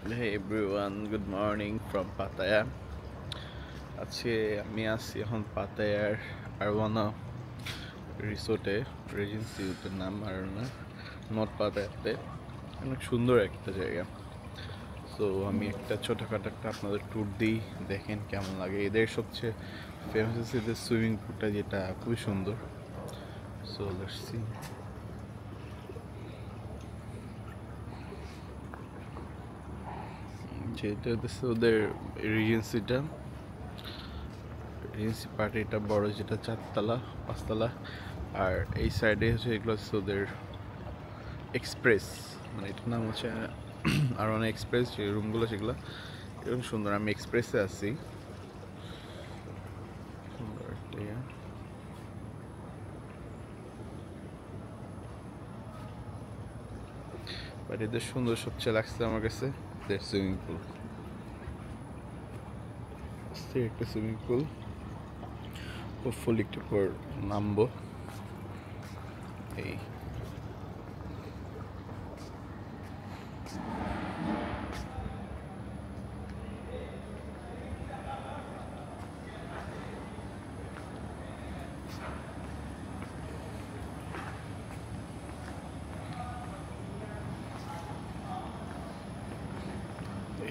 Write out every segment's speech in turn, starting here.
Hey everyone, good morning from Pattaya. আজকে আমি আছি এখন পাতায়ার আরওয়ানা রিসোর্টে, রেজেন্সি ওটার নাম আরওয়ানা, নর্থ পাতায়াতে। অনেক সুন্দর একটা জায়গা। সো আমি একটা ছোটোখাটো একটা আপনাদের ট্যুর দিই, দেখেন কেমন লাগে। এদের সবচেয়ে ফেমাস হচ্ছে এদের সুইমিং পুলটা, যেটা খুবই সুন্দর। So let's see. যেটা হচ্ছে ওদের রিজেন্সিটা, রিজেন্সি পার্টি, এটা বড়, যেটা 4 তলা 5 তলা। আর এই সাইডে হচ্ছে এগুলো হচ্ছে ওদের এক্সপ্রেস, মানে এটার নাম হচ্ছে আরওয়ানা এক্সপ্রেস। যে রুমগুলো সেগুলো এরকম সুন্দর। আমি এক্সপ্রেসে আছি, সুন্দর একটা ইয়ে। বাট এদের সুন্দর সবচেয়ে লাগছে আমার কাছে এদের সুইমিং পুল। একটা সুইমিং পুল, হোপফুলি একটু পর নামবো। এই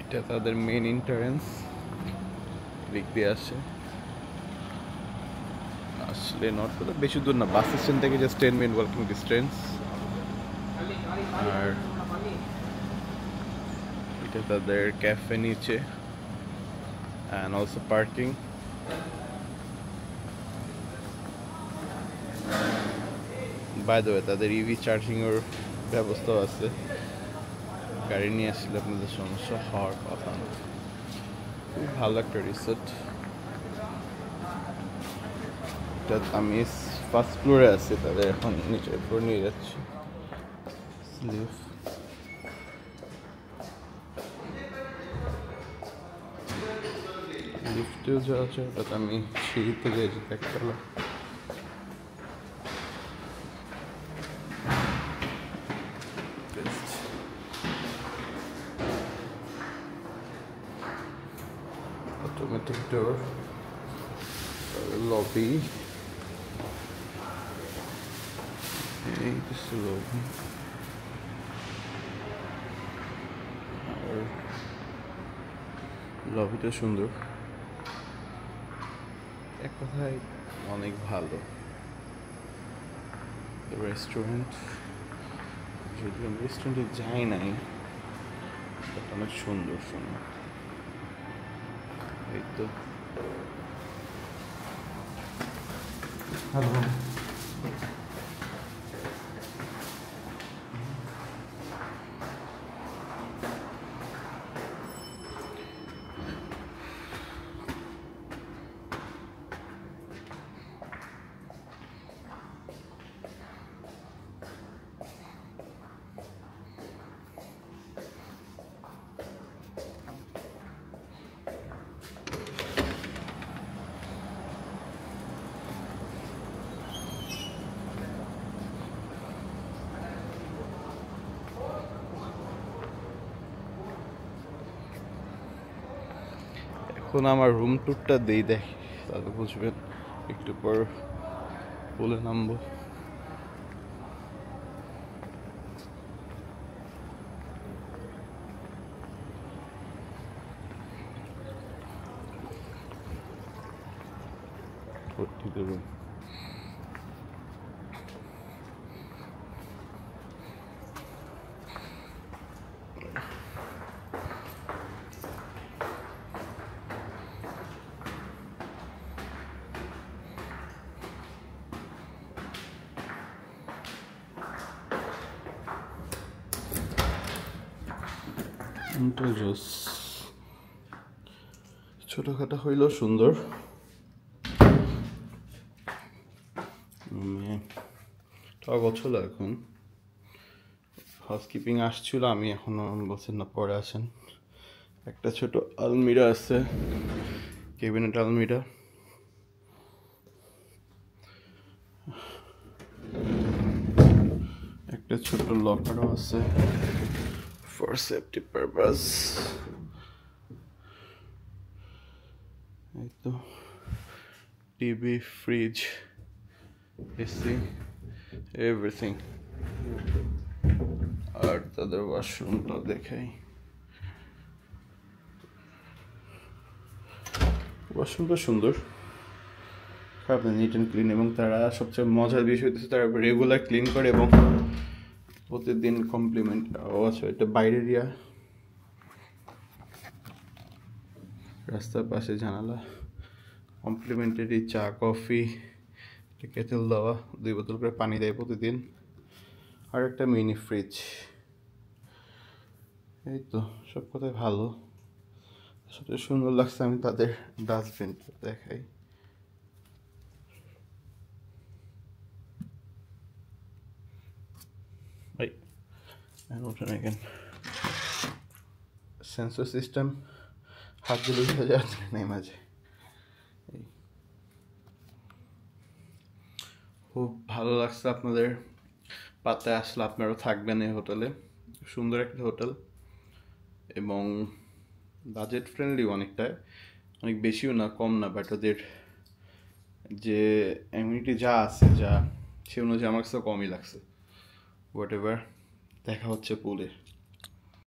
এটা তাদের মেইন এন্ট্রান্স, দিক দিয়ে আসে। আসলে নট বেশি দূর না, বাস স্ট্যান্ড থেকে জাস্ট 10 মিনিট ওয়াকিং ডিস্টেন্স। আর এটা তাদের ক্যাফে নিচে, and also parking. By the way তাদের ইভি চার্জিংয়ের ব্যবস্থাও আছে। গাড়ি নিয়ে আসলে আপনাদের সমস্যা হওয়ার কথা না। খুব ভালো একটা রিসোর্ট। আমি ফার্স্ট ফ্লোরে আছি, তাদের এখন নিচের ফ্লোর নিয়ে যাচ্ছি। লিফটেও যাওয়া যায়, বাট আমি সিঁড়িতে যাই, যেতে একতলা। অটোমেটিক ডোর, লবি, এই লবি। আর লবিটা সুন্দর, এক কথায় অনেক ভালো। রেস্টুরেন্ট, যদি আমি রেস্টুরেন্টে যাই নাই, অনেক সুন্দর সুন্দর। এই তো হ্যালো, এখন আমার রুম ট্যুরটা দিই, দেখি তাহলে বুঝবেন। একটু পর পুলে নামবো। রুম ছোটখাটো হইলেও সুন্দর। বছর এখন হাউসকিপিং আসছিল, আমি এখনো বলছেন না, পরে আসেন। একটা ছোট আলমিরা আছে, ক্যাবিনেট আলমিরা। একটা ছোট লকারও আছে, for safety purpose. এই তো টিভি, ফ্রিজ, এসি, এভরিথিং। আর তাদের ওয়াশরুমটা দেখাই। ওয়াশরুমটা সুন্দর, খারাপ না, নিট অ্যান্ড ক্লিন। এবং তারা সবচেয়ে মজার বিষয় হচ্ছে তারা রেগুলার ক্লিন করে এবং প্রতিদিন কমপ্লিমেন্ট। আচ্ছা, এটা বাইরের এরিয়া, রাস্তার পাশে জানালা, কমপ্লিমেন্টারি চা, কফি, কেটেল দেওয়া, 2 বোতল করে পানি দেয় প্রতিদিন, আর একটা মিনি ফ্রিজ। এই তো সব কথাই ভালো। সবচেয়ে সুন্দর লাগছে আমি তাদের ডাস্টবিনটা দেখাই। সেন্সর সিস্টেম, হাত দিলে উঠে যাচ্ছে নাই মাঝে। খুব ভালো লাগছে আপনাদের পাতায় আসলে আপনারাও থাকবেন এই হোটেলে। সুন্দর একটা হোটেল এবং বাজেট ফ্রেন্ডলি অনেকটাই, অনেক বেশিও না, কম না, বাট ওদের যে অ্যামিনিটি যা আছে, যা সে অনুযায়ী আমার কাছে কমই লাগছে। হোয়াট এভার, দেখা হচ্ছে পুলে।